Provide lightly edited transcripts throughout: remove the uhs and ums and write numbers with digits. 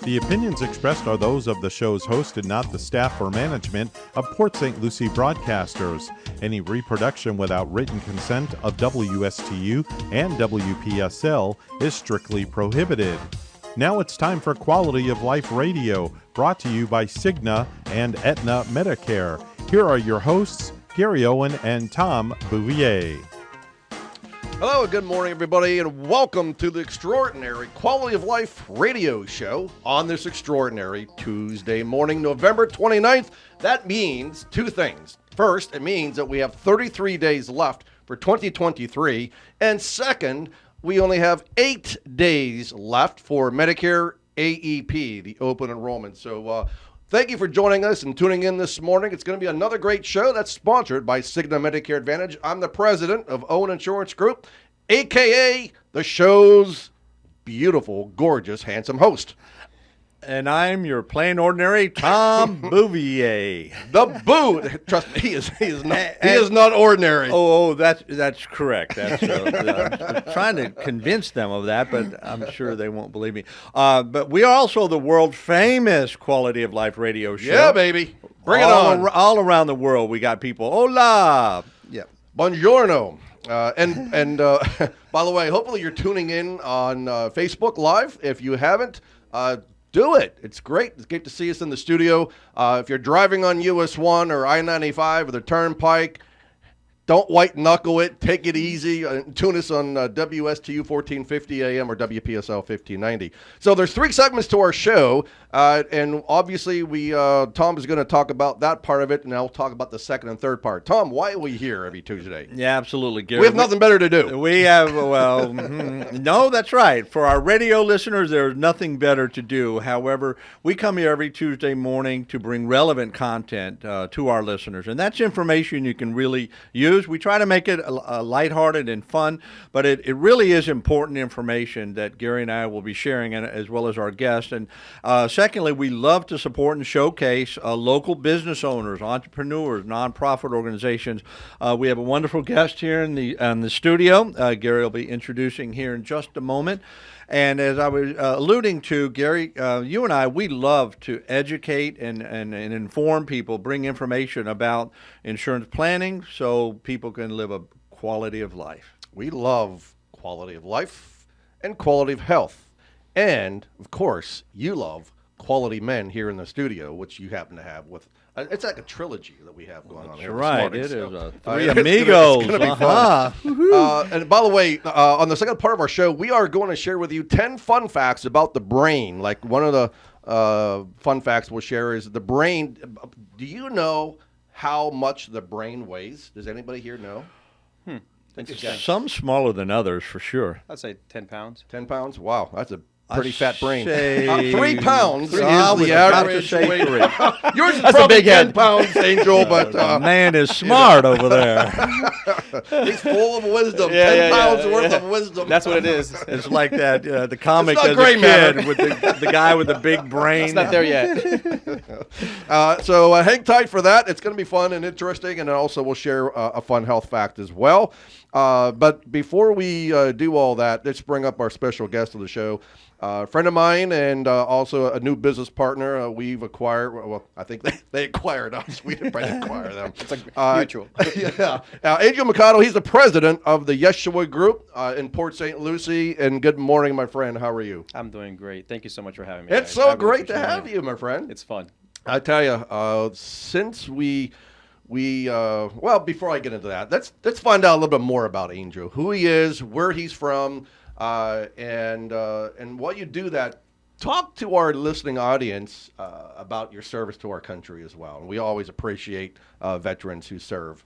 The opinions expressed are those of the show's host and not the staff or management of Port St. Lucie Broadcasters. Any reproduction without written consent of WSTU and WPSL is strictly prohibited. Now it's time for Quality of Life Radio, brought to you by Cigna and Aetna Medicare. Here are your hosts, Gary Owen and Tom Bouvier. Hello, and good morning, everybody, and welcome to the extraordinary Quality of Life radio show on this extraordinary Tuesday morning, November 29th. That means two things. First, it means that we have 33 days left for 2023, and second, we only have 8 days left for Medicare AEP, the open enrollment. So thank you for joining us and tuning in this morning. It's going to be another great show that's sponsored by Cigna Medicare Advantage. I'm the president of Owen Insurance Group, a.k.a. the show's beautiful, gorgeous, handsome host. And I'm your plain ordinary Tom Bouvier. The Boo. Trust me, he is not ordinary. Oh, that's correct. That's I'm trying to convince them of that, but I'm sure they won't believe me. But we are also the world famous Quality of Life radio show. Yeah, baby. Bring it on. All around the world, we got people. Hola. Yeah. Buongiorno. And by the way, hopefully you're tuning in on Facebook Live. If you haven't, do it. It's great. It's great to see us in the studio. If you're driving on US 1 or I-95 or the Turnpike, don't white knuckle it. Take it easy. Tune us on WSTU 1450 AM or WPSL 1590. So there's 3 segments to our show, and obviously Tom is going to talk about that part of it, and I'll talk about the second and third part. Tom, why are we here every Tuesday? Yeah, absolutely, Gary. We have nothing better to do. We have, no, that's right. For our radio listeners, there's nothing better to do. However, we come here every Tuesday morning to bring relevant content to our listeners, and that's information you can really use. We try to make it lighthearted and fun, but it really is important information that Gary and I will be sharing, as well as our guests. And secondly, we love to support and showcase local business owners, entrepreneurs, nonprofit organizations. We have a wonderful guest here in the studio. Gary will be introducing here in just a moment. And as I was alluding to, Gary, you and I, we love to educate and inform people, bring information about insurance planning so people can live a quality of life. We love quality of life and quality of health. And, of course, you love quality men here in the studio, which you happen to have with it's like a trilogy that we have going on here. Right, morning, it so. is Three Amigos. It's going to be fun. And by the way, on the second part of our show, we are going to share with you 10 fun facts about the brain. Like one of the fun facts we'll share is the brain. Do you know how much the brain weighs? Does anybody here know? Some smaller than others, for sure. I'd say 10 pounds. 10 pounds? Wow, that's a pretty fat brain. 3 pounds is the average weight. Yours is That's probably a big 10 head. pounds, Angel, but the man is smart over there. he's full of wisdom. Yeah, 10 yeah, pounds yeah, worth yeah. of wisdom. That's what it is. It's like that the comic It's not as gray a matter. kid with the guy with the big brain. It's not there yet. So hang tight for that. It's going to be fun and interesting, and also we'll share a fun health fact as well. But before we do all that, let's bring up our special guest of the show. A friend of mine and also a new business partner we've acquired. Well, I think they acquired us. We didn't probably acquire them. It's like mutual. Yeah. Angel Moncada, he's the president of the Yeshua Group in Port St. Lucie. And good morning, my friend. How are you? I'm doing great. Thank you so much for having me. It's so great to have you, my friend. It's fun. I tell you, since we well, before I get into that, let's find out a little bit more about Angel, who he is, where he's from, and while you do that, talk to our listening audience about your service to our country as well. And we always appreciate veterans who serve.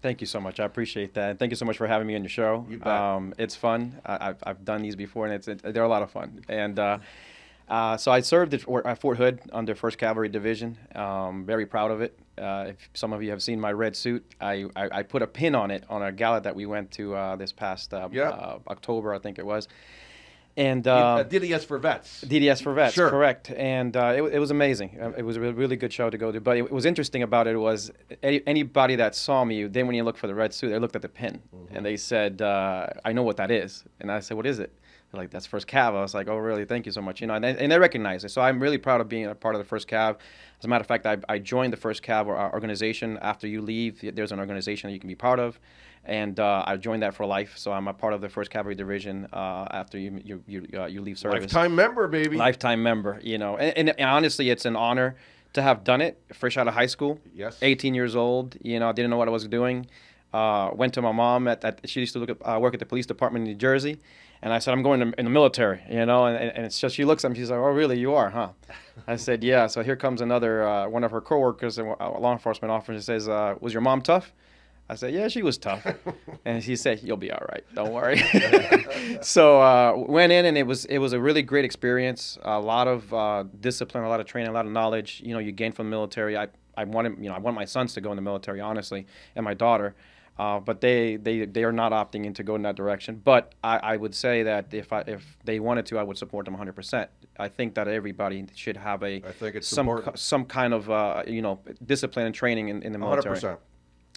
Thank you so much. I appreciate that. And thank you so much for having me on your show. You bet. It's fun. I've done these before, and they're a lot of fun. And so I served at Fort Hood under 1st Cavalry Division. Very proud of it. If some of you have seen my red suit, I put a pin on it on a gala that we went to this past October, I think it was. And DDS for Vets. DDS for Vets, Sure. correct. And it was amazing. It was a really good show to go to. But it was interesting about it was anybody that saw me, then when you look for the red suit, they looked at the pin. And they said, I know what that is. And I said, what is it? They're like, that's First Cav. I was like, oh, really? Thank you so much. And they recognize it. So I'm really proud of being a part of the First Cav. As a matter of fact, I joined the First Cav organization. After you leave, there's an organization that you can be part of. And I joined that for life. So I'm a part of the First Cavalry Division after you leave service. Lifetime member, baby. Lifetime member, And honestly, it's an honor to have done it fresh out of high school. Yes. 18 years old. I didn't know what I was doing. Went to my mom she used to work at the police department in New Jersey, and I said, I'm going in the military, and it's just, she looks at me, she's like, oh, really, you are, huh? I said, yeah. So here comes another one of her coworkers, a law enforcement officer, says, was your mom tough? I said, yeah, she was tough. And he said, you'll be all right, don't worry. So went in, and it was a really great experience. A lot of discipline, a lot of training, a lot of knowledge. You gain from the military. I want my sons to go in the military, honestly, and my daughter. But they are not opting in to go in that direction. But I would say that if they wanted to, I would support them 100%. I think that everybody should have some kind of discipline and training in the military. 100%.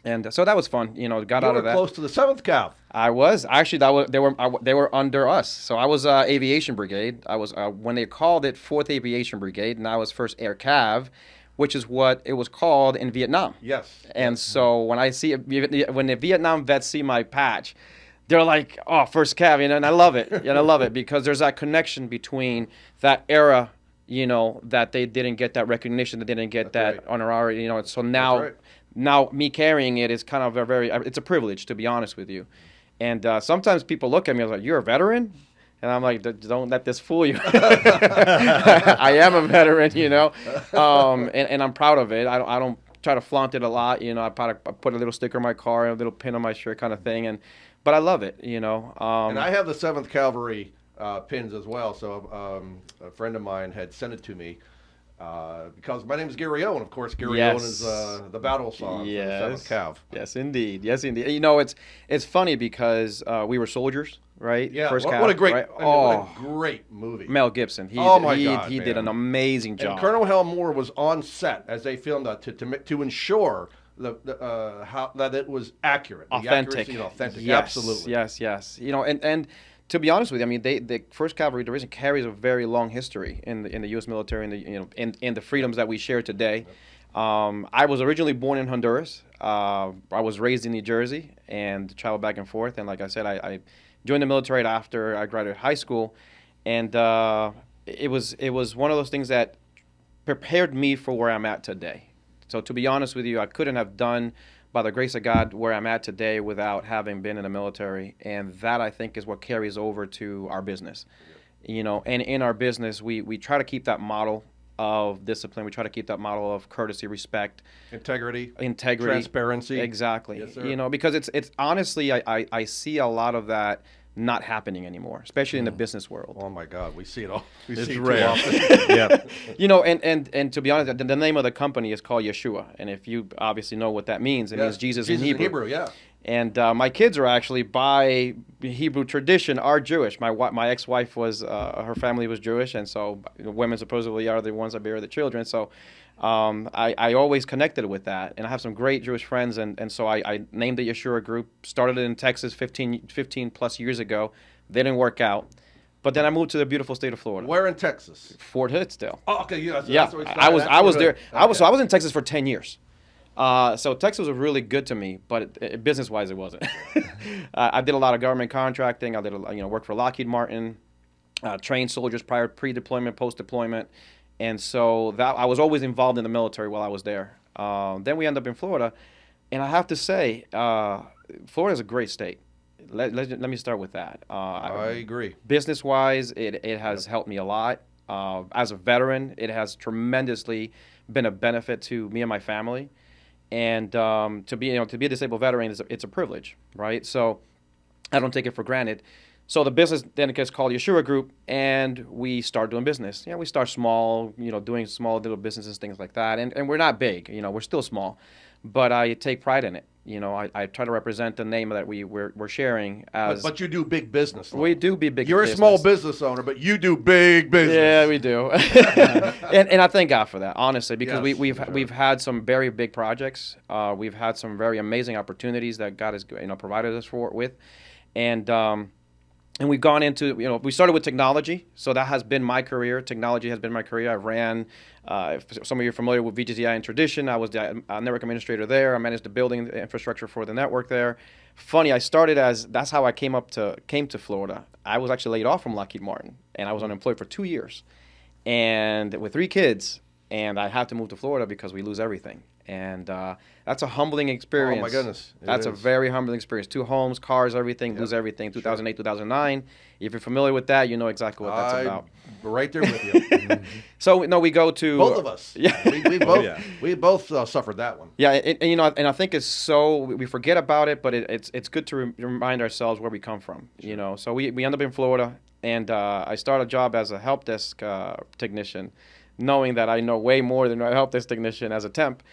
And so that was fun. Got out of that. Close to the 7th Cav. I was actually they were under us. So I was Aviation Brigade. I was when they called it 4th Aviation Brigade, and I was 1st Air Cav, which is what it was called in Vietnam. Yes. And so when when the Vietnam vets see my patch, they're like, "Oh, 1st Cav," and I love it. And I love it because there's that connection between that era, that they didn't get that recognition, they didn't get that honorary, So now me carrying it is kind of it's a privilege, to be honest with you. And sometimes people look at me and like, "You're a veteran?" And I'm like, don't let this fool you. I am a veteran, and I'm proud of it. I don't try to flaunt it a lot, I put a little sticker on my car, a little pin on my shirt kind of thing, but I love it, And I have the 7th Cavalry pins as well, so a friend of mine had sent it to me. Because my name is Gary O, and of course Gary O is the battle song for the 7th Cav. Yes, indeed. It's funny because we were soldiers, right? Yeah. First Cav, what a great, right? what a great movie. Mel Gibson. He did an amazing job. And Colonel Hal Moore was on set as they filmed that to ensure that it was accurate, authentic. Authentic. Yes, Absolutely. Yes. And to be honest with you, the 1st Cavalry Division carries a very long history in the U.S. military, in the freedoms that we share today. I was originally born in Honduras. I was raised in New Jersey and traveled back and forth. And like I said, I joined the military after I graduated high school, and it was one of those things that prepared me for where I'm at today. So to be honest with you, I couldn't have done, by the grace of God, where I'm at today without having been in the military, and that I think is what carries over to our business. And in our business, we try to keep that model of discipline. We try to keep that model of courtesy, respect, integrity, transparency. Exactly. Yes, sir. Because it's honestly, I see a lot of the that not happening anymore, especially in the business world. Oh my God, we see it all. It's rare. Yeah. And to be honest, the name of the company is called Yeshua, and if you obviously know what that means, it means Jesus in Hebrew. Yeah. And my kids are actually, by Hebrew tradition, are Jewish. My ex-wife was, her family was Jewish, and so women supposedly are the ones that bear the children. So I always connected with that, and I have some great Jewish friends, and so I named the Yeshua Group. Started it in Texas 15 plus years ago. They didn't work out. But then I moved to the beautiful state of Florida. Where in Texas? Fort Hood still. Oh, okay. Yeah. I was there. Okay. I was in Texas for 10 years. So Texas was really good to me, but business-wise, it wasn't. I did a lot of government contracting. I did work for Lockheed Martin, trained soldiers pre-deployment, post-deployment, and so that I was always involved in the military while I was there. Then we ended up in Florida, and I have to say, Florida is a great state. Let me start with that. I agree. Business-wise, it has helped me a lot. As a veteran, it has tremendously been a benefit to me and my family. And to be a disabled veteran it's a privilege, right? So I don't take it for granted. So the business then gets called Yeshua Group, and we start doing business. We start small, doing small little businesses, things like that. And we're not big, we're still small, but I take pride in it. I try to represent the name that we're sharing as. But you do big business. We do big business. You're a small business owner, but you do big business. Yeah, we do. and I thank God for that, honestly, because we've had some very big projects. We've had some very amazing opportunities that God has provided us with, and and we've gone into, we started with technology. So that has been my career. Technology has been my career. I ran, if some of you are familiar with VGTI and Tradition, I was the network administrator there. I managed the building infrastructure for the network there. Funny, I started that's how I came to Florida. I was actually laid off from Lockheed Martin, and I was unemployed for 2 years, and with 3 kids, and I had to move to Florida because we lose everything. And that's a humbling experience. Oh, my goodness. That's a very humbling experience. 2 homes, cars, everything, lose everything. 2008, 2009. If you're familiar with that, you know exactly what that's about. Right there with you. So, no, we go to... Both of us. Yeah. We both suffered that one. Yeah, and I think it's so... We forget about it, but it's good to remind ourselves where we come from, So we end up in Florida, and I start a job as a help desk technician, knowing that I know way more than a help desk technician as a temp.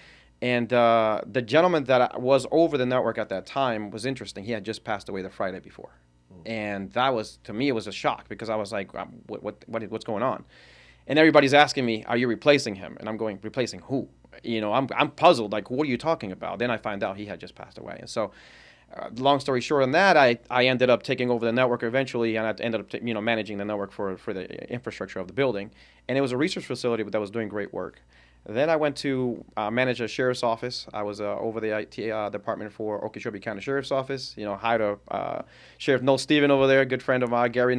And the gentleman that was over the network at that time was interesting. He had just passed away the Friday before. And that was, to me, it was a shock because I was like, what's going on? And everybody's asking me, are you replacing him? And I'm going, replacing who? I'm puzzled. Like, what are you talking about? Then I find out he had just passed away. And so, long story short on that, I ended up taking over the network eventually, and I ended up managing the network for the infrastructure of the building. And it was a research facility that was doing great work. Then I went to manage a sheriff's office. I was over the IT department for Okeechobee County Sheriff's Office. Hired a Sheriff Noel Stephen over there, a good friend of mine. Gary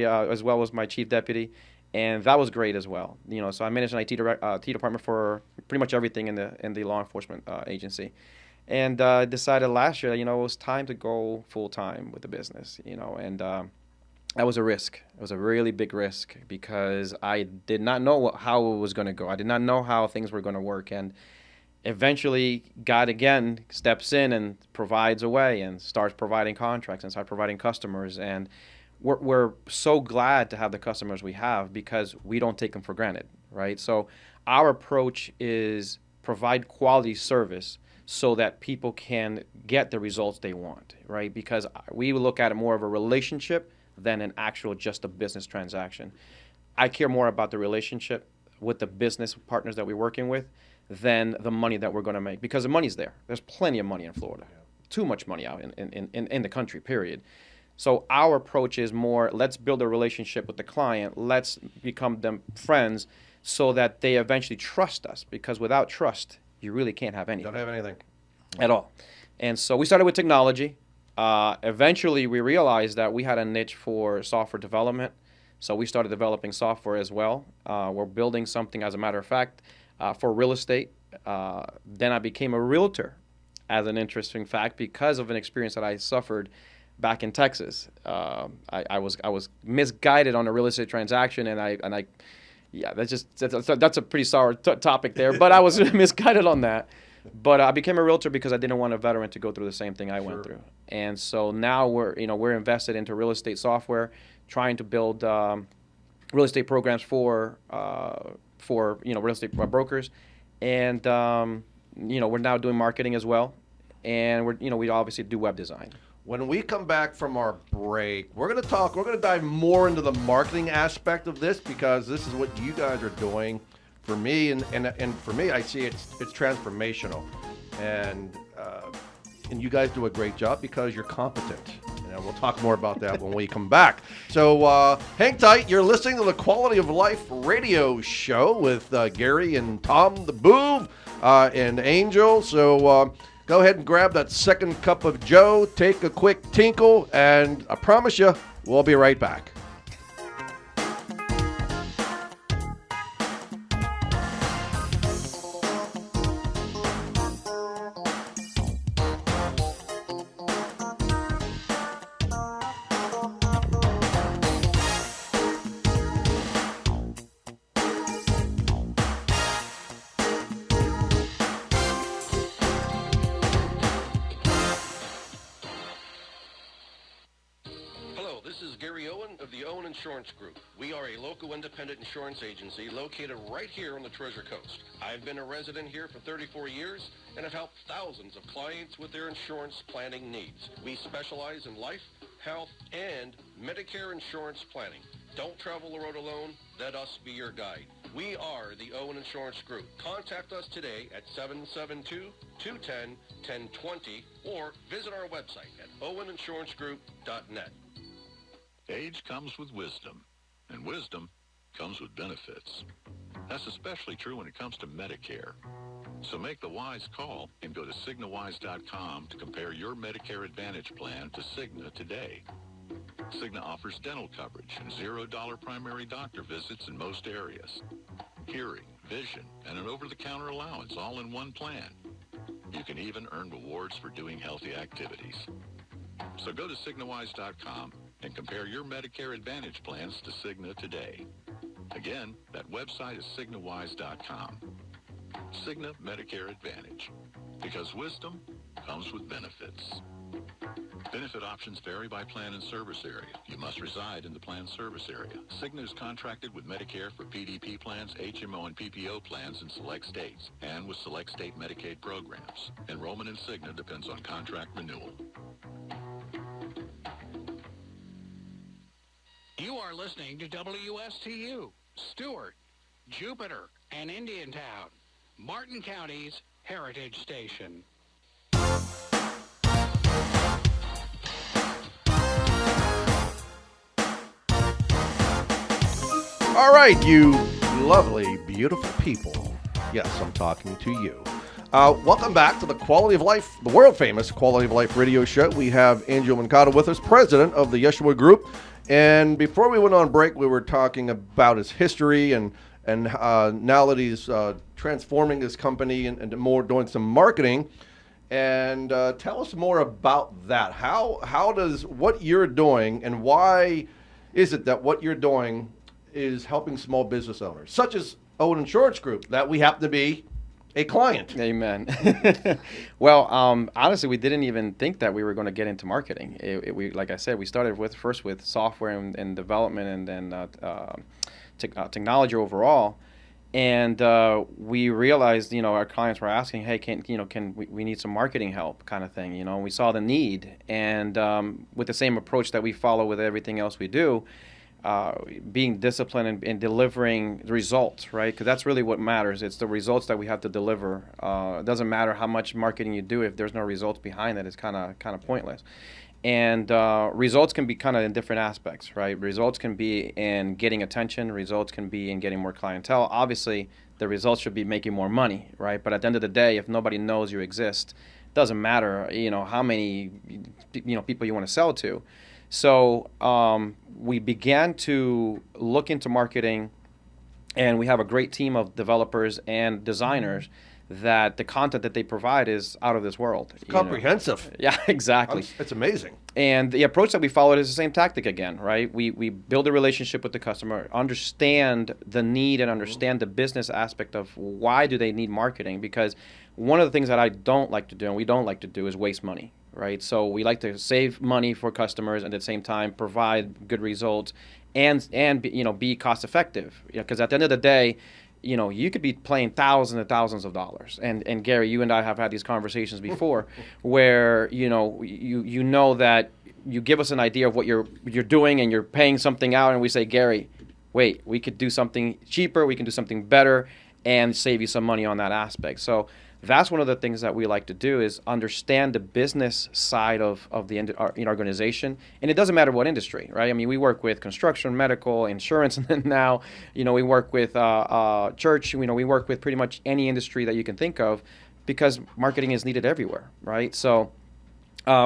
as well was my chief deputy, and that was great as well. So I managed an IT department for pretty much everything in the law enforcement agency, and decided last year, it was time to go full time with the business. And that was a risk. It was a really big risk because I did not know how it was going to go. I did not know how things were going to work. And eventually, God again steps in and provides a way and starts providing contracts and starts providing customers. And we're so glad to have the customers we have because we don't take them for granted, right? So our approach is provide quality service so that people can get the results they want, right? Because we look at it more of a relationship than an actual just a business transaction. I care more about the relationship with the business partners that we're working with than the money that we're going to make, because the money's there. There's plenty of money in Florida, too much money out in the country, period. So our approach is more, let's build a relationship with the client, let's become them friends so that they eventually trust us, because without trust, you really can't have anything. Don't have anything. At all. And so we started with technology. Eventually, we realized that we had a niche for software development, so we started developing software as well. We're building something, as a matter of fact, for real estate. Then I became a realtor, as an interesting fact, because of an experience that I suffered back in Texas. I was misguided on a real estate transaction, and that's a pretty sour topic there. But I was misguided on that. But I became a realtor because I didn't want a veteran to go through the same thing I went through. And so now we're invested into real estate software, trying to build real estate programs for real estate brokers, and we're now doing marketing as well, and we obviously do web design. When we come back from our break, we're going to dive more into the marketing aspect of this, because this is what you guys are doing. For me, and for me, I see it's transformational, and you guys do a great job because you're competent. And we'll talk more about that when we come back. So hang tight. You're listening to the Quality of Life radio show with Gary and Tom the Boov and Angel. So go ahead and grab that second cup of Joe, take a quick tinkle, and I promise you, we'll be right back. Insurance Group. We are a local independent insurance agency located right here on the Treasure Coast. I've been a resident here for 34 years and have helped thousands of clients with their insurance planning needs. We specialize in life, health, and Medicare insurance planning. Don't travel the road alone. Let us be your guide. We are the Owen Insurance Group. Contact us today at 772-210-1020 or visit our website at oweninsurancegroup.net. Age comes with wisdom, and wisdom comes with benefits. That's especially true when it comes to Medicare. So make the wise call and go to CignaWise.com to compare your Medicare Advantage plan to Cigna today. Cigna offers dental coverage and $0 primary doctor visits in most areas. Hearing, vision, and an over-the-counter allowance all in one plan. You can even earn rewards for doing healthy activities. So go to CignaWise.com and compare your Medicare Advantage plans to Cigna today. Again, that website is CignaWise.com. Cigna Medicare Advantage. Because wisdom comes with benefits. Benefit options vary by plan and service area. You must reside in the plan service area. Cigna is contracted with Medicare for PDP plans, HMO, and PPO plans in select states, and with select state Medicaid programs. Enrollment in Cigna depends on contract renewal. You are listening to WSTU, Stewart, Jupiter, and Indiantown, Martin County's Heritage Station. All right, you lovely, beautiful people. Yes, I'm talking to you. Welcome back to the Quality of Life, the world-famous Quality of Life radio show. We have Angel Moncada with us, president of the Yeshua Group. And before we went on break, we were talking about his history and now that he's transforming his company and more doing some marketing. And tell us more about that. How does what you're doing and why is it that what you're doing is helping small business owners, such as Owen Insurance Group, that we happen to be a client? Amen. Well, honestly, we didn't even think that we were going to get into marketing. We, like I said, we started first with software and development, and then technology overall. And we realized, our clients were asking, "Hey, we need some marketing help," kind of thing. And we saw the need, and with the same approach that we follow with everything else we do. Being disciplined and delivering results, right? Because that's really what matters. It's the results that we have to deliver. It doesn't matter how much marketing you do if there's no results behind it. It's kind of pointless. And results can be kind of in different aspects, right? Results can be in getting attention. Results can be in getting more clientele. Obviously, the results should be making more money, right? But at the end of the day, if nobody knows you exist, it doesn't matter, how many, people you want to sell to. So we began to look into marketing, and we have a great team of developers and designers that the content that they provide is out of this world. It's comprehensive. Yeah, exactly. It's amazing. And the approach that we followed is the same tactic again, right? We build a relationship with the customer, understand the need and understand the business aspect of why do they need marketing, because one of the things that I don't like to do and we don't like to do is waste money. Right, so we like to save money for customers and at the same time provide good results and be cost effective. Because at the end of the day, you could be paying thousands and thousands of dollars. And Gary, you and I have had these conversations before, where you know that you give us an idea of what you're doing and you're paying something out, and we say, Gary, wait, we could do something cheaper, we can do something better, and save you some money on that aspect. So that's one of the things that we like to do is understand the business side of the organization. And it doesn't matter what industry, right? I mean, we work with construction, medical, insurance, and then now, we work with church. We work with pretty much any industry that you can think of because marketing is needed everywhere, right? So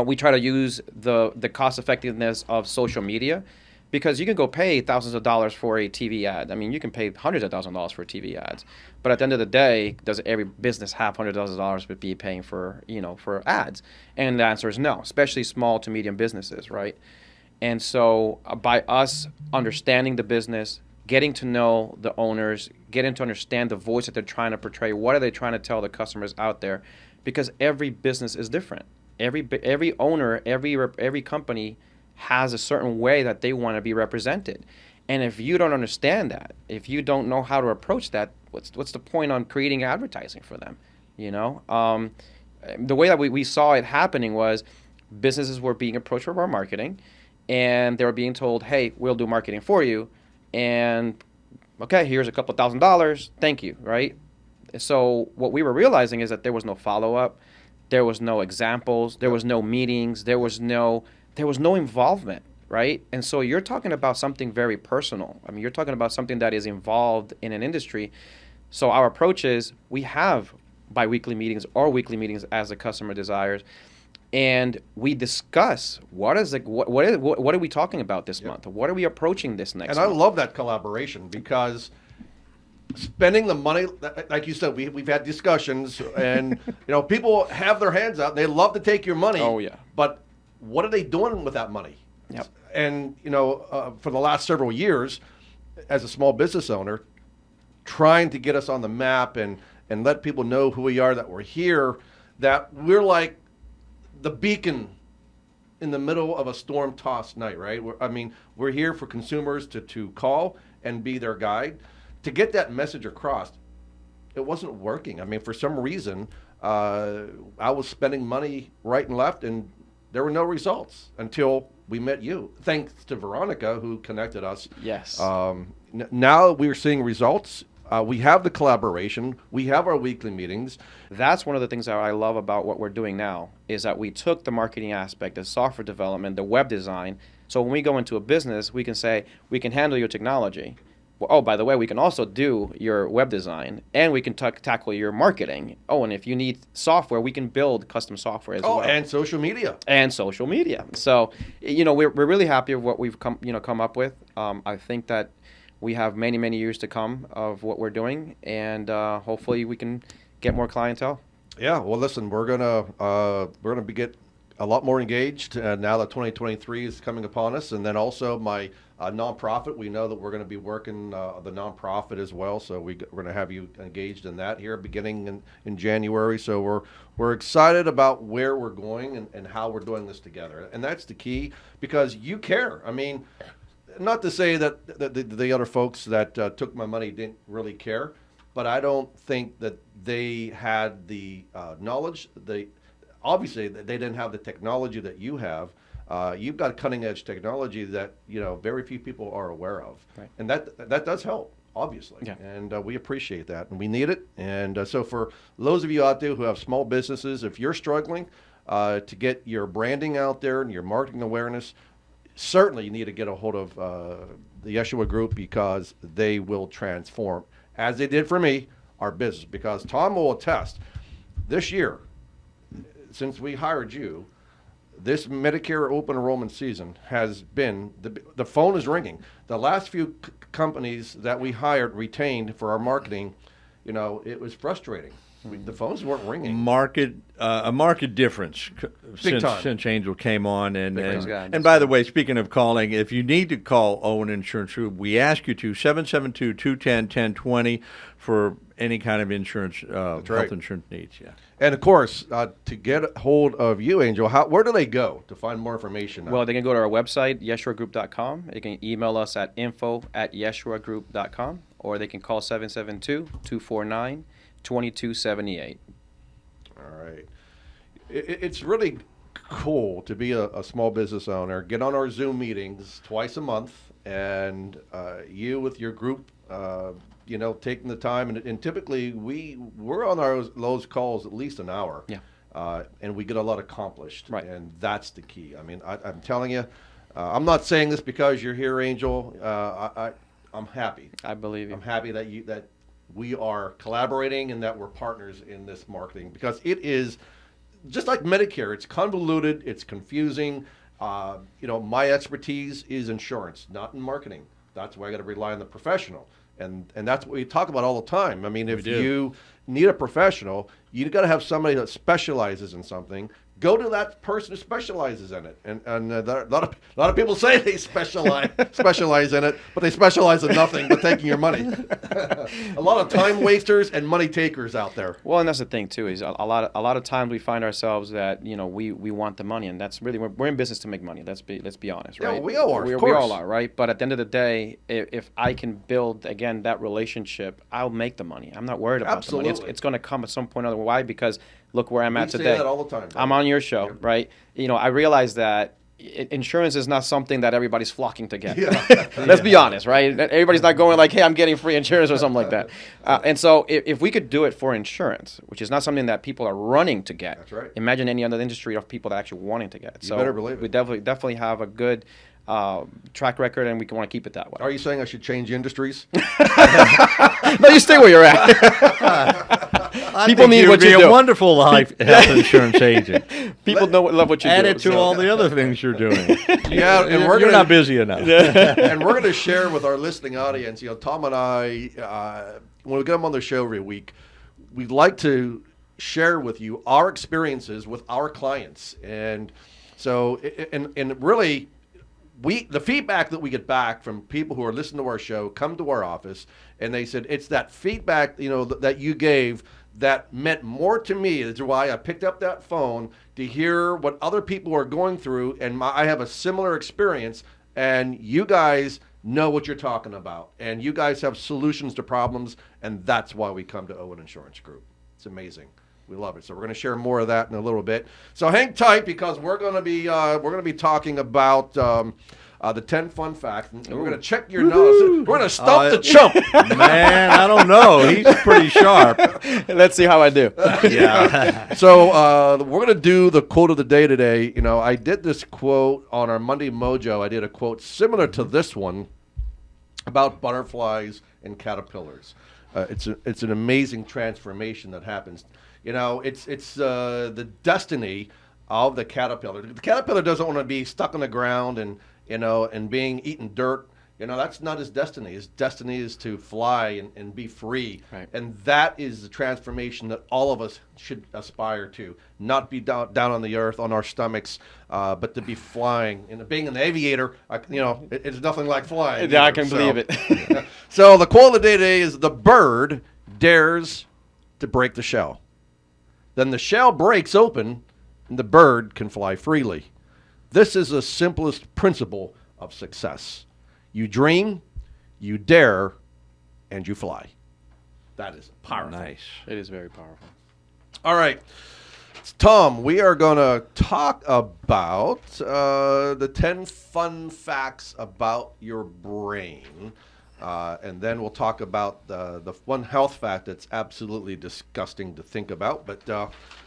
we try to use the cost effectiveness of social media, because you can go pay thousands of dollars for a TV ad. I mean, you can pay hundreds of thousands of dollars for TV ads. But at the end of the day, does every business have hundreds of dollars to be paying for ads? And the answer is no, especially small to medium businesses, right? And so by us understanding the business, getting to know the owners, getting to understand the voice that they're trying to portray, what are they trying to tell the customers out there? Because every business is different. Every owner, every company has a certain way that they want to be represented. And if you don't understand that, if you don't know how to approach that, what's the point on creating advertising for them? The way that we saw it happening was businesses were being approached for our marketing, and they were being told, hey, we'll do marketing for you. And okay, here's a couple $1,000, thank you, right? So what we were realizing is that there was no follow-up, there was no examples, there was no meetings, there was no involvement, right? And so you're talking about something very personal. I mean, you're talking about something that is involved in an industry. So our approach is we have biweekly meetings or weekly meetings as the customer desires, and we discuss what are we talking about this month? What are we approaching this next And month? I love that collaboration because spending the money, like you said, we've had discussions, and people have their hands out and they love to take your money. Oh, yeah. But what are they doing with that money? Yep. And for the last several years, as a small business owner, trying to get us on the map and let people know who we are, that we're here, that we're like the beacon in the middle of a storm-tossed night, right? We're here for consumers to call and be their guide. To get that message across, it wasn't working. I mean, for some reason, I was spending money right and left, and there were no results until we met you. Thanks to Veronica, who connected us. Yes. Now we're seeing results. We have the collaboration. We have our weekly meetings. That's one of the things that I love about what we're doing now, is that we took the marketing aspect, the software development, the web design. So when we go into a business, we can say, we can handle your technology. Well, oh, by the way, we can also do your web design, and we can tackle your marketing. Oh, and if you need software, we can build custom software as well. And social media. And social media. So, we're really happy with what we've come up with. I think that we have many, many years to come of what we're doing, and hopefully we can get more clientele. Yeah, well, listen, we're gonna get a lot more engaged now that 2023 is coming upon us, and then also my nonprofit. We know that we're going to be working the nonprofit as well, so we're going to have you engaged in that here beginning in January. So we're excited about where we're going and how we're doing this together, and that's the key, because you care. I mean, not to say that the other folks that took my money didn't really care, but I don't think that they had the knowledge. Obviously, they didn't have the technology that you have. You've got cutting edge technology that very few people are aware of, right. And that does help, obviously. Yeah. And we appreciate that, and we need it. And so for those of you out there who have small businesses, if you're struggling to get your branding out there and your marketing awareness, certainly you need to get a hold of the Yeshua Group, because they will transform, as they did for me, our business. Because Tom will attest, this year, since we hired you, this Medicare open enrollment season has been, the phone is ringing. The last few companies that we hired, retained for our marketing, it was frustrating. The phones weren't ringing. A market difference since Angel came on. And by the way, speaking of calling, if you need to call Owen Insurance Group, we ask you to 772-210-1020 for any kind of insurance, health insurance needs. Yeah. And of course, to get a hold of you, Angel, where do they go to find more information? Well, they can go to our website, YeshuaGroup.com. They can email us at info@YeshuaGroup.com, or they can call 772-249-2278. All right. It's really cool to be a small business owner. Get on our Zoom meetings twice a month, and you with your group, taking the time. And typically we're on those calls at least an hour. Yeah. And we get a lot accomplished. Right. And that's the key. I mean, I'm telling you, I'm not saying this because you're here, Angel. I'm happy. I believe you. I'm happy that we are collaborating and that we're partners in this marketing, because it is just like Medicare. It's convoluted. It's confusing. My expertise is insurance, not in marketing. That's why I got to rely on the professional. And that's what we talk about all the time. I mean, if you need a professional, you got to have somebody that specializes in something. Go to that person who specializes in it. And a lot of people say they specialize in it, but they specialize in nothing but taking your money. A lot of time wasters and money takers out there. Well, and that's the thing too, is a lot of times we find ourselves that we want the money, and that's really, we're in business to make money. Let's be honest, right? Yeah, we all are. We all are, right? But at the end of the day, if I can build again that relationship, I'll make the money. I'm not worried about the money. It's going to come at some point or other. Why? Because look where I'm at today. We say that all the time. Right? I'm on your show, right? I realize that insurance is not something that everybody's flocking to get. Yeah. Let's be honest, right? Everybody's not going like, hey, I'm getting free insurance or something like that. And so if we could do it for insurance, which is not something that people are running to get. That's right. Imagine any other industry of people that are actually wanting to get. You better believe it. We definitely have a good track record, and we want to keep it that way. Are you saying I should change industries? No, you stay where you're at. People need what you You'd be do. a wonderful health insurance agent. People love what you Add do. it to all the other things you're doing. Yeah, and You're not busy enough. And we're going to share with our listening audience. Tom and I, when we get them on the show every week, we'd like to share with you our experiences with our clients, and so and really. The feedback that we get back from people who are listening to our show come to our office, and they said it's that feedback that you gave that meant more to me. That's why I picked up that phone to hear what other people are going through, and I have a similar experience, and you guys know what you're talking about, and you guys have solutions to problems, and that's why we come to Owen Insurance Group. It's amazing. We love it. So we're going to share more of that in a little bit. So hang tight, because we're going to be talking about the 10 fun facts. And we're going to check your nose. We're going to stump the chump. Man, I don't know. He's pretty sharp. Let's see how I do. Yeah. So we're going to do the quote of the day today. I did this quote on our Monday Mojo. I did a quote similar to this one about butterflies and caterpillars. It's an amazing transformation that happens. It's the destiny of the caterpillar. The caterpillar doesn't want to be stuck on the ground and being eaten dirt. That's not his destiny. His destiny is to fly and be free. Right. And that is the transformation that all of us should aspire to. Not be down on the earth on our stomachs, but to be flying. And being an aviator, it's nothing like flying. Yeah, I can believe it. So the quote of the day today is, the bird dares to break the shell. Then the shell breaks open, and the bird can fly freely. This is the simplest principle of success. You dream, you dare, and you fly. That is powerful. Nice. It is very powerful. All right. Tom, we are going to talk about the 10 fun facts about your brain. And then we'll talk about the one health fact that's absolutely disgusting to think about. But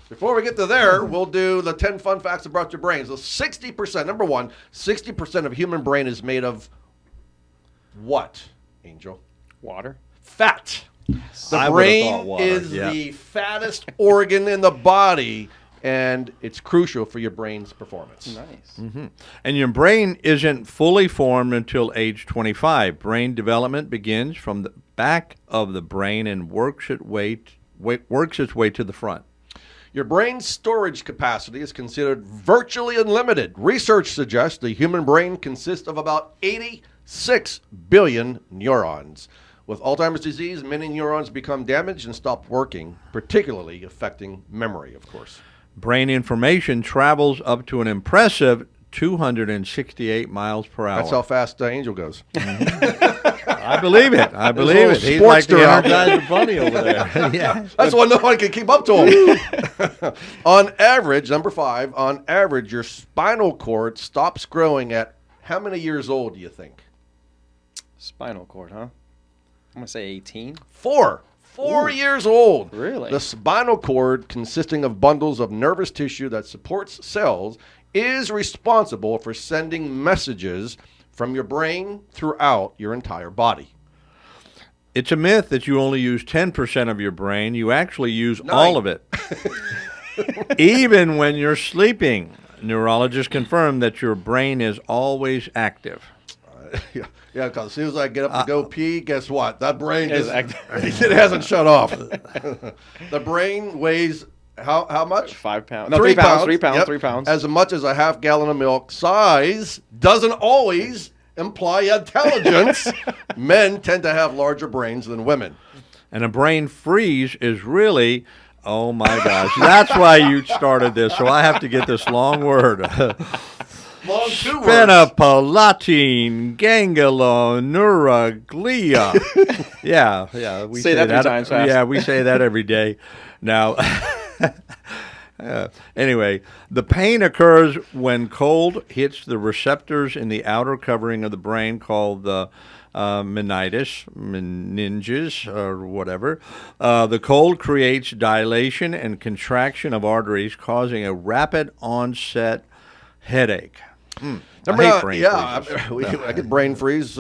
before we get to there, we'll do the 10 fun facts about your brain. So 60%, number one, 60% of human brain is made of what, Angel? Water. Fat. The I would've brain thought water, is yeah. the fattest organ in the body, and it's crucial for your brain's performance. Nice. Mm-hmm. And your brain isn't fully formed until age 25. Brain development begins from the back of the brain and works its way to the front. Your brain's storage capacity is considered virtually unlimited. Research suggests the human brain consists of about 86 billion neurons. With Alzheimer's disease, many neurons become damaged and stop working, particularly affecting memory, of course. Brain information travels up to an impressive 268 miles per hour. That's how fast Angel goes. I believe it. I believe it. He's like the Sportster out there. Energizer Bunny over there. Yeah. That's why no one can keep up to him. On average, number 5, on average, your spinal cord stops growing at how many years old, do you think? Spinal cord, huh? I'm going to say 18. 4 years old. Really? The spinal cord, consisting of bundles of nervous tissue that supports cells, is responsible for sending messages from your brain throughout your entire body. It's a myth that you only use 10% of your brain. You actually use all of it. Even when you're sleeping. Neurologists confirm that your brain is always active. Yeah, because as soon as I get up to go pee, guess what? That brain Is it hasn't shut off. The brain weighs how much? 5 pounds. No, 3 pounds. 3 pounds. Yep. 3 pounds. As much as a half gallon of milk. Size doesn't always imply intelligence. Men tend to have larger brains than women. And a brain freeze is really, oh my gosh, that's why you started this, so I have to get this long word. Long 2 words. Phenopalatin ganglionuraglia. Yeah. We Say that 3 times fast. Yeah, we say that every day. Now, anyway, the pain occurs when cold hits the receptors in the outer covering of the brain called the meninges, or whatever. The cold creates dilation and contraction of arteries, causing a rapid onset headache. Number I hate 9, brain yeah, freezes. I get brain freeze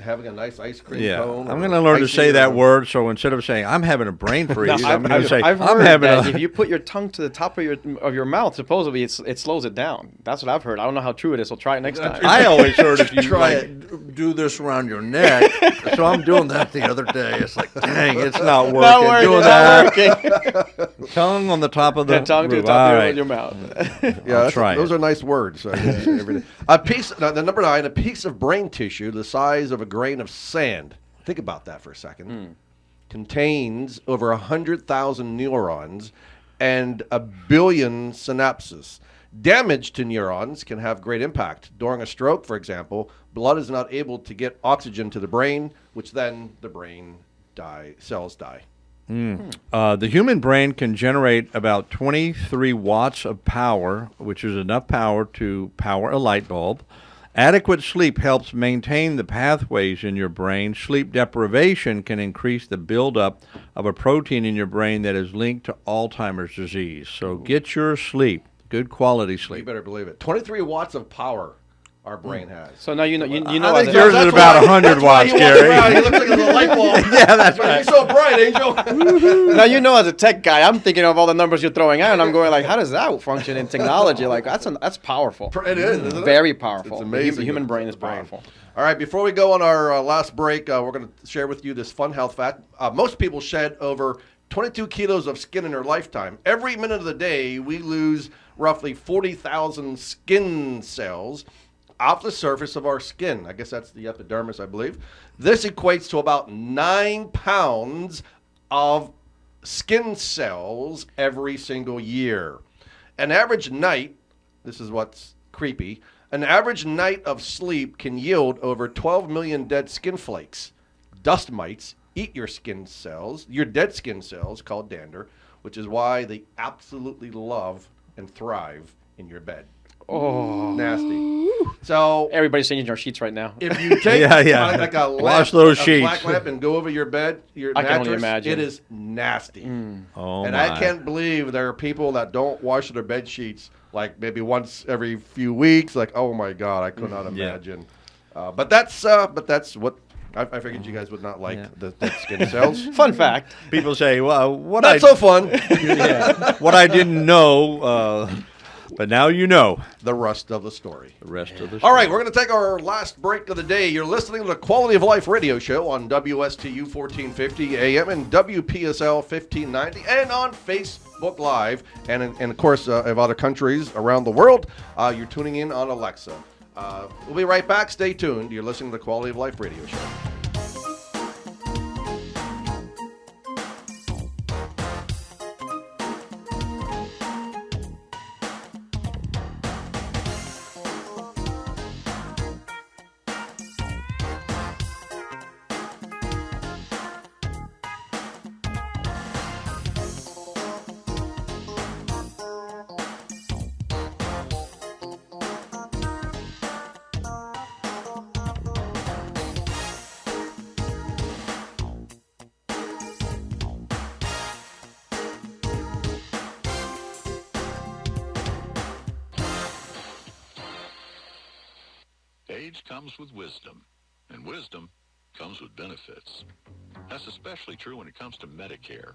having a nice ice cream Yeah, cone. I'm or going to learn to icy say that or- word. So instead of saying I'm having a brain freeze, Now, I'm going to say I've I'm heard having that a. if you put your tongue to the top of your mouth, supposedly it slows it down. That's what I've heard. I don't know how true it is. So try it next time. I always heard if you Try do this around your neck. So I'm doing that the other day. It's like, dang, it's not working. Not working. Doing Not that. working. Tongue on the top of the Tongue to the roof. top All of right. your mouth. Yeah, try those it. are nice words. So I use it every day. The number 9, a piece of brain tissue the size of a grain of sand. Think about that for a second. Contains over 100,000 neurons and 1 billion synapses. Damage to neurons can have great impact. During a stroke, for example, blood is not able to get oxygen to the brain, which then the brain cells die. The human brain can generate about 23 watts of power, which is enough power to power a light bulb. Adequate sleep helps maintain the pathways in your brain. Sleep deprivation can increase the buildup of a protein in your brain that is linked to Alzheimer's disease. So get your sleep, good quality You sleep. better believe it. 23 watts of power our brain has. So now you know. You I know. think as yours a, is about 100 That's why watts, he walks Gary. around, he looks like a little light bulb. Yeah, that's right. You're so bright, Angel. now you know, as a tech guy, I'm thinking of all the numbers you're throwing out, and I'm going like, how does that function in technology? Like that's powerful. It is, isn't it? Very powerful. It's amazing. The human brain is brain. powerful. All right, before we go on our last break, we're going to share with you this fun health fact. Most people shed over 22 kilos of skin in their lifetime. Every minute of the day, we lose roughly 40,000 skin cells off the surface of our skin. I guess that's the epidermis, I believe. This equates to about 9 pounds of skin cells every single year. An average night, this is what's creepy, an average night of sleep can yield over 12 million dead skin flakes. Dust mites eat your skin cells, your dead skin cells, called dander, which is why they absolutely love and thrive in your bed. Oh, Nasty. So everybody's changing our sheets right now. if you take like a Wash those a sheets. black lamp and go over your bed, your I can mattress, only imagine. it is nasty. Oh, And my. I can't believe there are people that don't wash their bed sheets like maybe once every few weeks. Like, oh my God, I could not imagine. But that's what I figured you guys would not like the skin cells. Fun fact. People say, well, Not so fun. what I didn't know, but now you know The rest of the story. the rest of the All right, we're going to take our last break of the day. You're listening to the Quality of Life radio show on WSTU 1450 AM and WPSL 1590 and on Facebook Live. And of course, of other countries around the world, you're tuning in on Alexa. We'll be right back. Stay tuned. You're listening to the Quality of Life radio show. Age comes with wisdom, and wisdom comes with benefits. That's especially true when it comes to Medicare.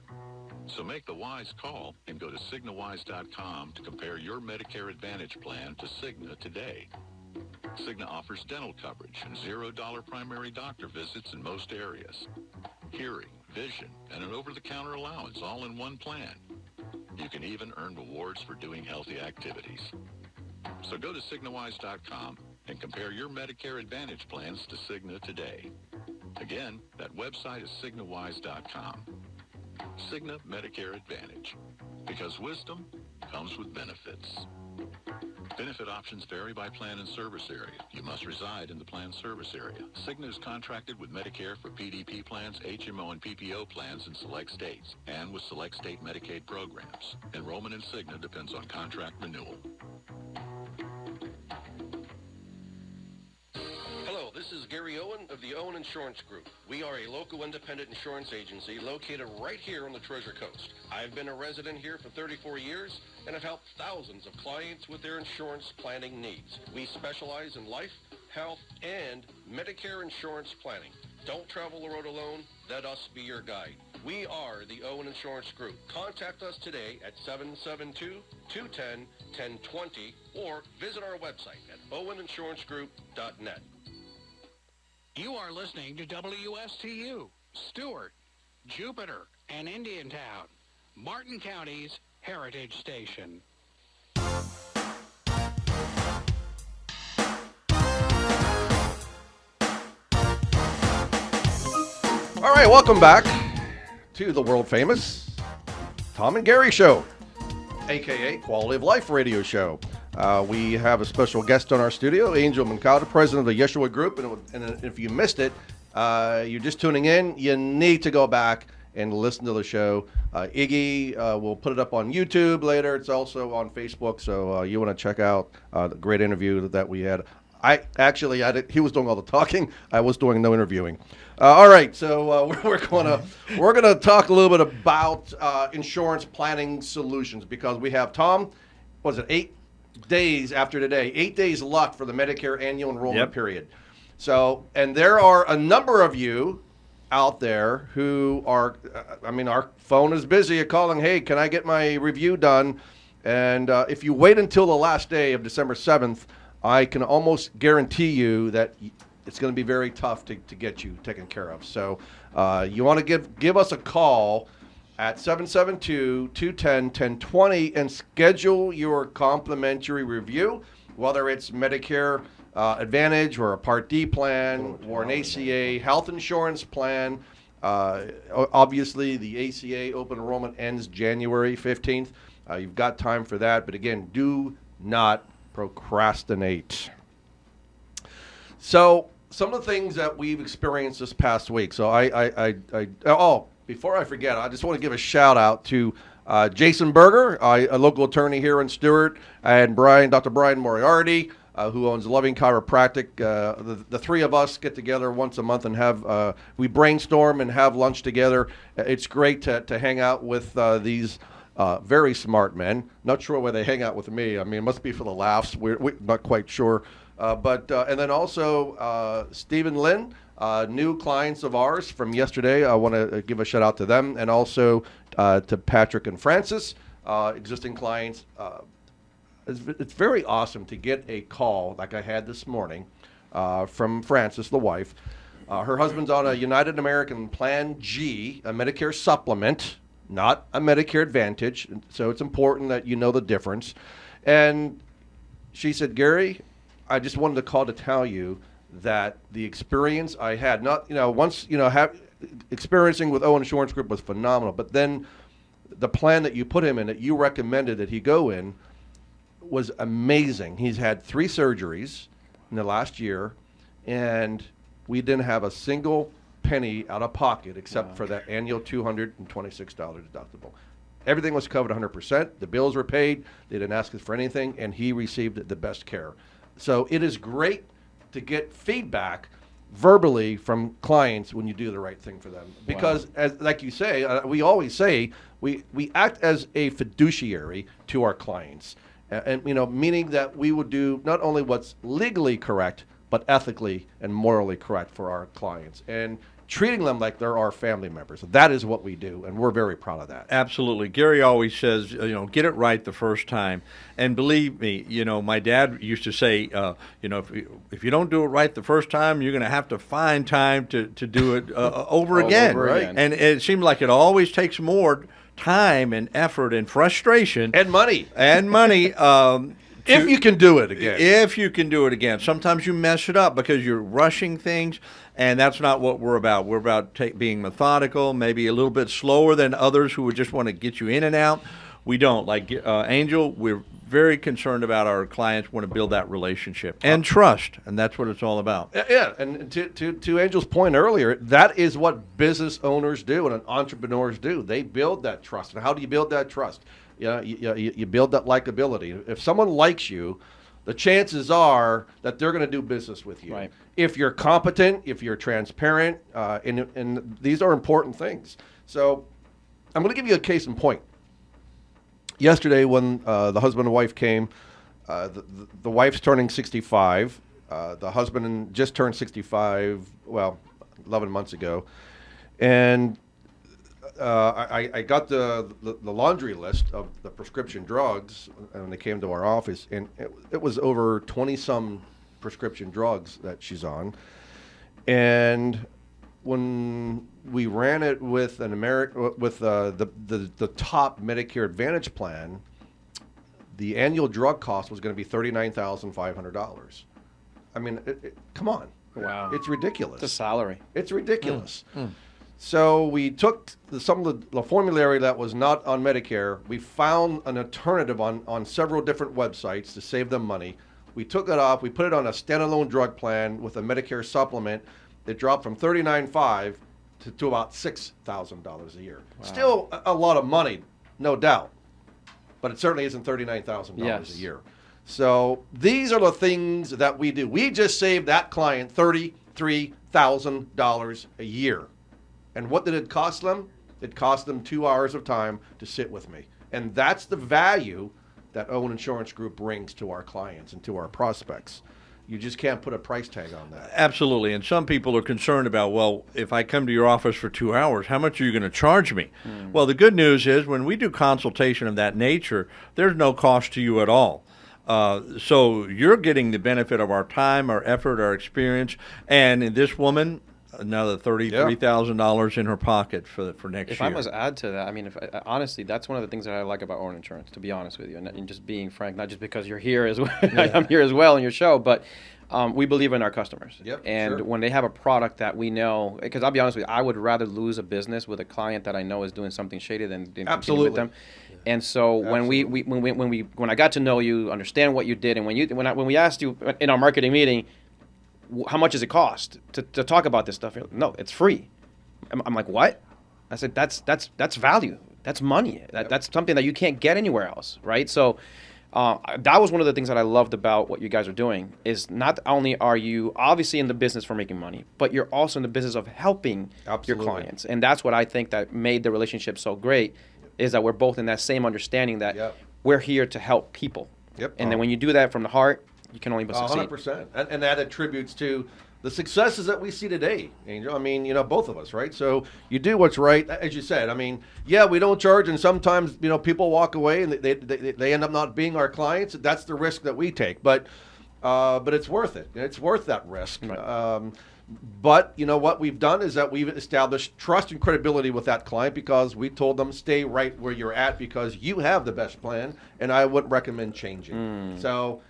So make the wise call and go to CignaWise.com to compare your Medicare Advantage plan to Cigna today. Cigna offers dental coverage and $0 primary doctor visits in most areas. Hearing, vision, and an over-the-counter allowance all in one plan. You can even earn rewards for doing healthy activities. So go to CignaWise.com and compare your Medicare Advantage plans to Cigna today. Again, that website is CignaWise.com. Cigna Medicare Advantage. Because wisdom comes with benefits. Benefit options vary by plan and service area. You must reside in the plan service area. Cigna is contracted with Medicare for PDP plans, HMO, and PPO plans in select states, and with select state Medicaid programs. Enrollment in Cigna depends on contract renewal. Hello, this This is Gary Owen of the Owen Insurance Group. We are a local independent insurance agency located right here on the Treasure Coast. I've been a resident here for 34 years and have helped thousands of clients with their insurance planning needs. We specialize in life, health, and Medicare insurance planning. Don't travel the road alone. Let us be your guide. We are the Owen Insurance Group. Contact us today at 772-210-1020 or visit our website at oweninsurancegroup.net. You are listening to WSTU, Stewart, Jupiter, and Indiantown, Martin County's Heritage Station. All right, welcome back to the world famous Tom and Gary Show, a.k.a. Quality of Life Radio Show. We have a special guest on our studio, Angel Moncada, president of the Yeshua Group. And if you missed it, you're just tuning in, you need to go back and listen to the show. Iggy will put it up on YouTube later. It's also on Facebook, so you want to check out the great interview that we had. He was doing all the talking. I was doing no interviewing. All right, so we're gonna talk a little bit about insurance planning solutions, because we have Tom. What is it? 8 days after today. 8 days left for the Medicare annual enrollment period. So, and there are a number of you out there who are. Our phone is busy at calling. Hey, can I get my review done? And if you wait until the last day of December 7th. I can almost guarantee you that it's going to be very tough to get you taken care of. So you want to give us a call at 772-210-1020 and schedule your complimentary review, whether it's Medicare Advantage or a Part D plan or an ACA health insurance plan. Obviously, the ACA open enrollment ends January 15th. You've got time for that. But again, do not procrastinate. So some of the things that we've experienced this past week. So before I forget, I just want to give a shout out to Jason Berger, a local attorney here in Stewart, and Dr. Brian Moriarty, who owns Loving Chiropractic. The three of us get together once a month and we brainstorm and have lunch together. It's great to hang out with these very smart men. Not sure why they hang out with me. I mean, it must be for the laughs. We're not quite sure. And then also Stephen Lynn, new clients of ours from yesterday. I want to give a shout out to them, and also to Patrick and Francis, existing clients. It's very awesome to get a call like I had this morning from Francis, the wife. Her husband's on a United American Plan G, a Medicare supplement, not a Medicare Advantage, so it's important that you know the difference. And she said, Gary, I just wanted to call to tell you that the experience I had, experiencing with Owen Insurance Group was phenomenal, but then the plan that you put him in, that you recommended that he go in, was amazing. He's had 3 surgeries in the last year, and we didn't have a single penny out of pocket except for that annual $226 deductible. Everything was covered 100%. The bills were paid. They didn't ask us for anything, and he received the best care. So it is great to get feedback verbally from clients when you do the right thing for them. Because, like you say, we always say, we act as a fiduciary to our clients. And meaning that we would do not only what's legally correct, but ethically and morally correct for our clients, and treating them like they're our family members. That is what we do, and we're very proud of that. Absolutely. Gary always says, get it right the first time. And believe me, my dad used to say, if you don't do it right the first time, you're going to have to find time to do it over again. Right. And it seems like it always takes more time and effort and frustration. And money. If you can do it again. If you can do it again. Sometimes you mess it up because you're rushing things, and that's not what we're about. We're about being methodical, maybe a little bit slower than others who would just want to get you in and out. We don't. Like Angel, we're very concerned about our clients, want to build that relationship and trust, and that's what it's all about. Yeah, and to Angel's point earlier, that is what business owners do and entrepreneurs do. They build that trust. And how do you build that trust? You build that likability. If someone likes you, the chances are that they're going to do business with you. Right. If you're competent, if you're transparent, and these are important things. So I'm going to give you a case in point. Yesterday when the husband and wife came, the wife's turning 65. The husband just turned 65, 11 months ago. And I got the laundry list of the prescription drugs when they came to our office, and it was over 20-some prescription drugs that she's on. And when we ran it with the top Medicare Advantage plan, the annual drug cost was going to be $39,500. I mean, come on. Wow. It's ridiculous. It's a salary. It's ridiculous. So we took some of the formulary that was not on Medicare. We found an alternative on several different websites to save them money. We took it off. We put it on a standalone drug plan with a Medicare supplement. It dropped from $39,500 to about $6,000 a year. Wow. Still a lot of money, no doubt. But it certainly isn't $39,000 a year. So these are the things that we do. We just saved that client $33,000 a year. And what did it cost them? It cost them 2 hours of time to sit with me. And that's the value that Owen Insurance Group brings to our clients and to our prospects. You just can't put a price tag on that. Absolutely. And some people are concerned about, well, if I come to your office for 2 hours, how much are you going to charge me? Well, the good news is when we do consultation of that nature, there's no cost to you at all. So you're getting the benefit of our time, our effort, our experience. And this woman, another $33,000 in her pocket for next year. If I must add to that, I mean, honestly, that's one of the things that I like about Owen Insurance, to be honest with you, and just being frank, not just because you're here as well, I'm here as well in your show, but we believe in our customers. And when they have a product that we know, because I'll be honest with you, I would rather lose a business with a client that I know is doing something shady than continue with them. And so when I got to know you, understand what you did, and when we asked you in our marketing meeting, how much does it cost to talk about this stuff? No, it's free. I'm like, what? I said, that's value. That's money. That's something that you can't get anywhere else, right? So that was one of the things that I loved about what you guys are doing is not only are you obviously in the business for making money, but you're also in the business of helping your clients. And that's what I think that made the relationship so great is that we're both in that same understanding that we're here to help people. And then when you do that from the heart, you can only but succeed. 100%. And that attributes to the successes that we see today, Angel. I mean, both of us, right? So you do what's right, as you said. I mean, we don't charge, and sometimes, people walk away and they end up not being our clients. That's the risk that we take. But it's worth it. It's worth that risk. Right. But what we've done is that we've established trust and credibility with that client because we told them stay right where you're at because you have the best plan, and I wouldn't recommend changing. So.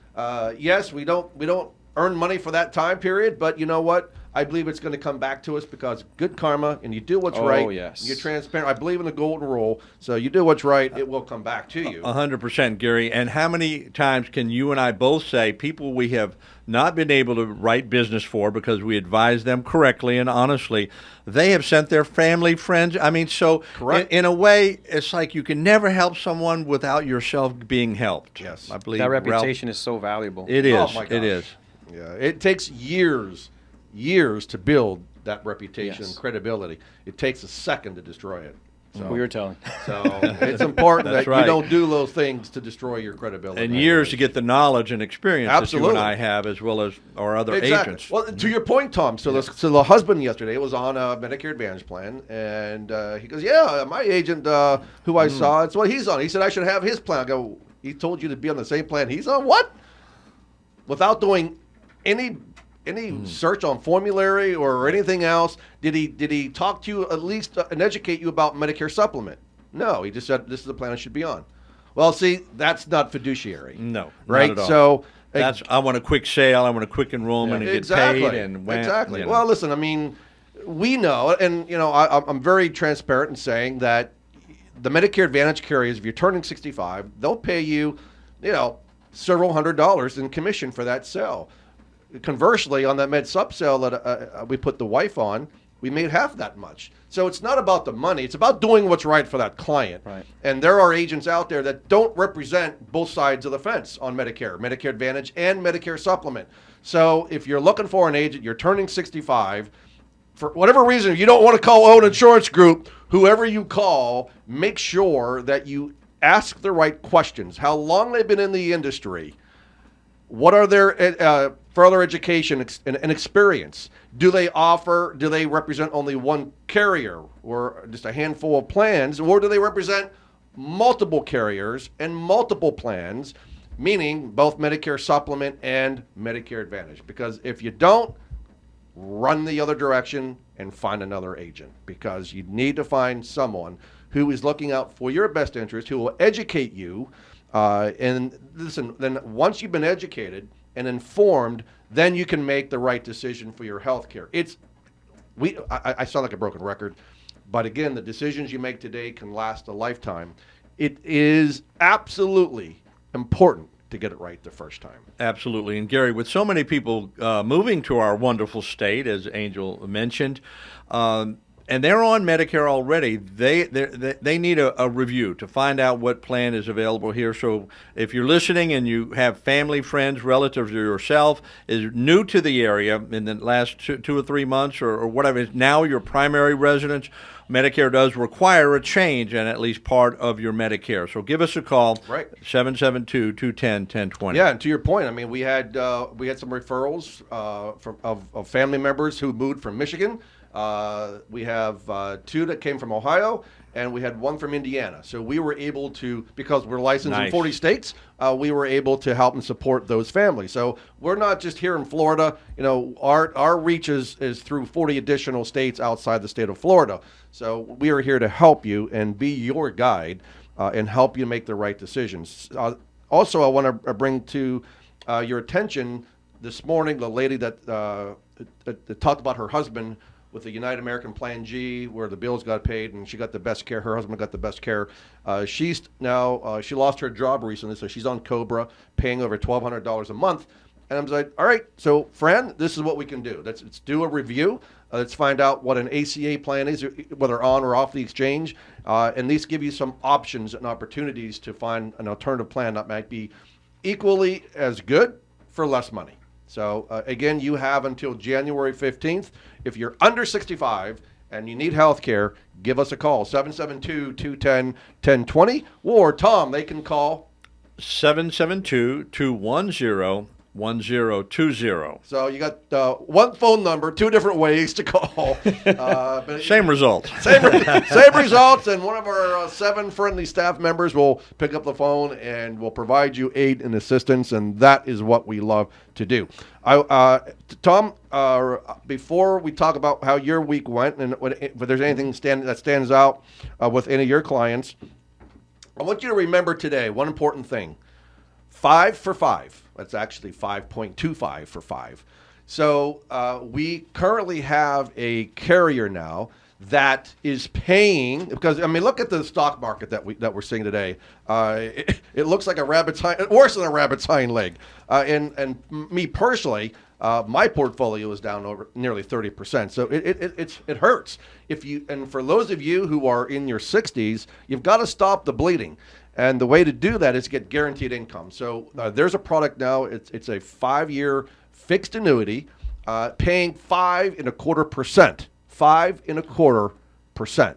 Yes, we don't earn money for that time period, but you know what? I believe it's going to come back to us because good karma, and you do what's right. Yes. You're transparent. I believe in the golden rule. So you do what's right, it will come back to you. 100%, Gary. And how many times can you and I both say people we have not been able to write business for because we advise them correctly and honestly, they have sent their family, friends. I mean, so in a way, it's like you can never help someone without yourself being helped. Yes. I believe that reputation is so valuable. It is. Oh my gosh. It is. Yeah, it takes years to build that reputation and credibility. It takes a second to destroy it. So, we were telling. So it's important that right. you don't do those things to destroy your credibility. And years to get the knowledge and experience Absolutely. that you and I have, as well as our other agents. Well, to your point, Tom, so the husband yesterday was on a Medicare Advantage plan, and he goes, my agent who I saw, it's what he's on. He said I should have his plan. I go, he told you to be on the same plan he's on? What? Without doing any search on formulary or anything else, did he talk to you at least and educate you about Medicare supplement? No, he just said this is the plan I should be on. Well, see, that's not fiduciary. No, right? Not at all. So I want a quick sale, I want a quick enrollment and get paid. And exactly. Well, listen, I mean, we know, and I'm very transparent in saying that the Medicare Advantage carriers, if you're turning 65, they'll pay you, several $100s in commission for that sale. Conversely, on that med sub sale that we put the wife on, we made half that much. So it's not about the money. It's about doing what's right for that client. Right. And there are agents out there that don't represent both sides of the fence on Medicare, Medicare Advantage, and Medicare Supplement. So if you're looking for an agent, you're turning 65, for whatever reason, you don't want to call Owen Insurance Group, whoever you call, make sure that you ask the right questions. How long they've been in the industry. What are their further education and experience? Do they represent only one carrier or just a handful of plans? Or do they represent multiple carriers and multiple plans, meaning both Medicare Supplement and Medicare Advantage? Because if you don't, run the other direction and find another agent, because you need to find someone who is looking out for your best interest, who will educate you. And listen, then once you've been educated and informed, then you can make the right decision for your health care. I sound like a broken record, but again, the decisions you make today can last a lifetime. It is absolutely important to get it right the first time. Absolutely. And Gary, with so many people moving to our wonderful state, as Angel mentioned, and they're on Medicare already, they need a review to find out what plan is available here. So if you're listening and you have family, friends, relatives, or yourself is new to the area in the last 2 or 3 months or whatever, is now your primary residence, Medicare does require a change in at least part of your Medicare. So give us a call, right? 772-210-1020. Yeah, and to your point, I mean, we had some referrals of family members who moved from Michigan. We have 2 that came from Ohio, and we had 1 from Indiana. So we were able to, because we're licensed in 40 states, we were able to help and support those families. So we're not just here in Florida. You know, our reach is through 40 additional states outside the state of Florida. So we are here to help you and be your guide and help you make the right decisions. Also, I want to bring to your attention this morning the lady that talked about her husband with the United American Plan G, where the bills got paid and she got the best care. Her husband got the best care. She's now, she lost her job recently, so she's on COBRA, paying over $1,200 a month. And I'm like, all right, so Fran, this is what we can do. Let's do a review. Let's find out what an ACA plan is, whether on or off the exchange, and these give you some options and opportunities to find an alternative plan that might be equally as good for less money. So again, you have until January 15th. If you're under 65 and you need health care, give us a call, 772-210-1020, or Tom, they can call 772-210-1020. So you got one phone number, 2 different ways to call. But Same results. Same results, and one of our 7 friendly staff members will pick up the phone and will provide you aid and assistance, and that is what we love to do. Tom, before we talk about how your week went, and if there's anything that stands out with any of your clients, I want you to remember today one important thing. 5 for 5. That's actually 5.25 for 5. So we currently have a carrier now that is paying, because I mean, look at the stock market that we're seeing today. It looks like a rabbit's hind, worse than a rabbit's hind leg. And me personally, my portfolio is down over nearly 30%. So it hurts. And for those of you who are in your 60s, you've got to stop the bleeding. And the way to do that is to get guaranteed income. So there's a product now. It's a 5-year fixed annuity, paying 5.25%. 5.25%.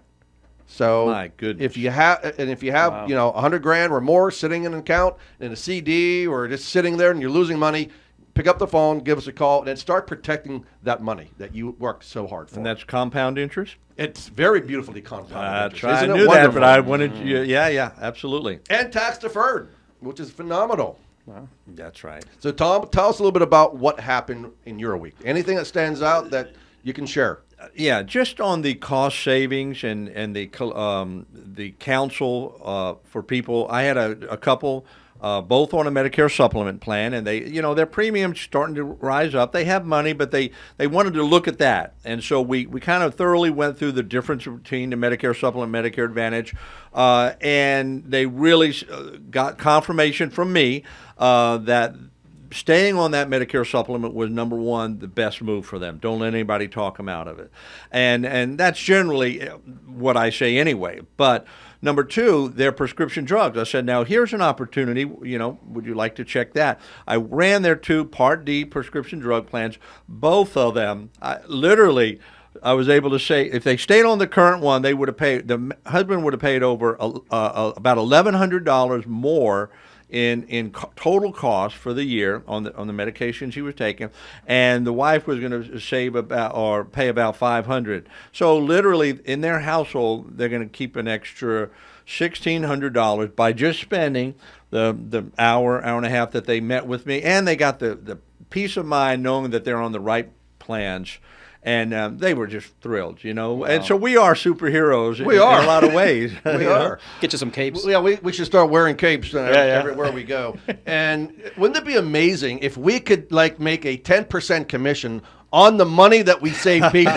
So my goodness. if you have wow, you know, $100,000 or more sitting in an account in a CD or just sitting there and you're losing money, pick up the phone, give us a call, and start protecting that money that you worked so hard for. And that's compound interest? It's very beautifully compounded interest. I Isn't knew it wonderful? that, but I wanted you. Yeah, absolutely. And tax deferred, which is phenomenal. Wow. That's right. So, Tom, tell us a little bit about what happened in your week. Anything that stands out that you can share? Yeah, just on the cost savings and the counsel for people. I had a couple, both on a Medicare supplement plan, and they, you know, their premiums starting to rise up. They have money, but they wanted to look at that, and so we kind of thoroughly went through the difference between the Medicare supplement, Medicare Advantage, and they really got confirmation from me that staying on that Medicare supplement was, number one, the best move for them. Don't let anybody talk them out of it. And that's generally what I say anyway. But number two, their prescription drugs. I said, now here's an opportunity, would you like to check that? I ran their 2 Part D prescription drug plans, both of them. I was able to say if they stayed on the current one, they would have paid, the husband would have paid over about $1,100 more in total cost for the year on the medication she was taking, and the wife was going to save pay about $500. So literally in their household, they're going to keep an extra $1,600 by just spending the hour and a half that they met with me, and they got the peace of mind knowing that they're on the right plans. And they were just thrilled, Wow. And so we are superheroes in a lot of ways. We are. Get you some capes. Yeah, we should start wearing capes everywhere we go. And wouldn't it be amazing if we could make a 10% commission on the money that we save people?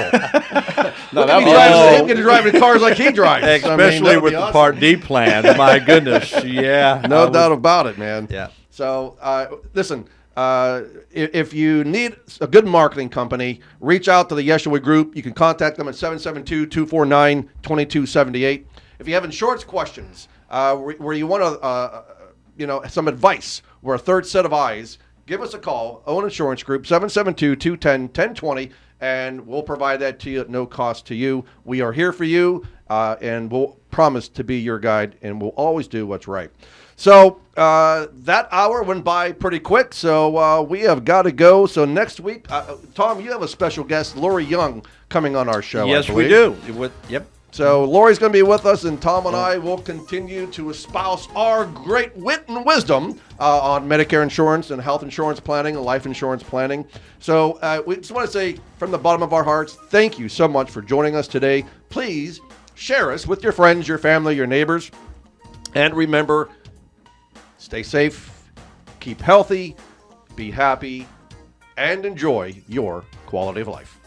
Look at him driving cars like he drives. Especially with the Part D plan. My goodness. Yeah. No doubt about it, man. Yeah. So, listen. If you need a good marketing company, reach out to the Yeshua Group. You can contact them at 772-249-2278. If you have insurance questions, where you want some advice, we're a third set of eyes, give us a call, Owen Insurance Group, 772-210-1020, and we'll provide that to you at no cost to you. We are here for you, and we'll promise to be your guide, and we'll always do what's right. So that hour went by pretty quick, so we have got to go. So next week, Tom, you have a special guest, Lori Young, coming on our show. Yes, we do. Yep. So Lori's going to be with us, and Tom and I will continue to espouse our great wit and wisdom on Medicare insurance and health insurance planning and life insurance planning. So we just want to say from the bottom of our hearts, thank you so much for joining us today. Please share us with your friends, your family, your neighbors, and remember, stay safe, keep healthy, be happy, and enjoy your quality of life.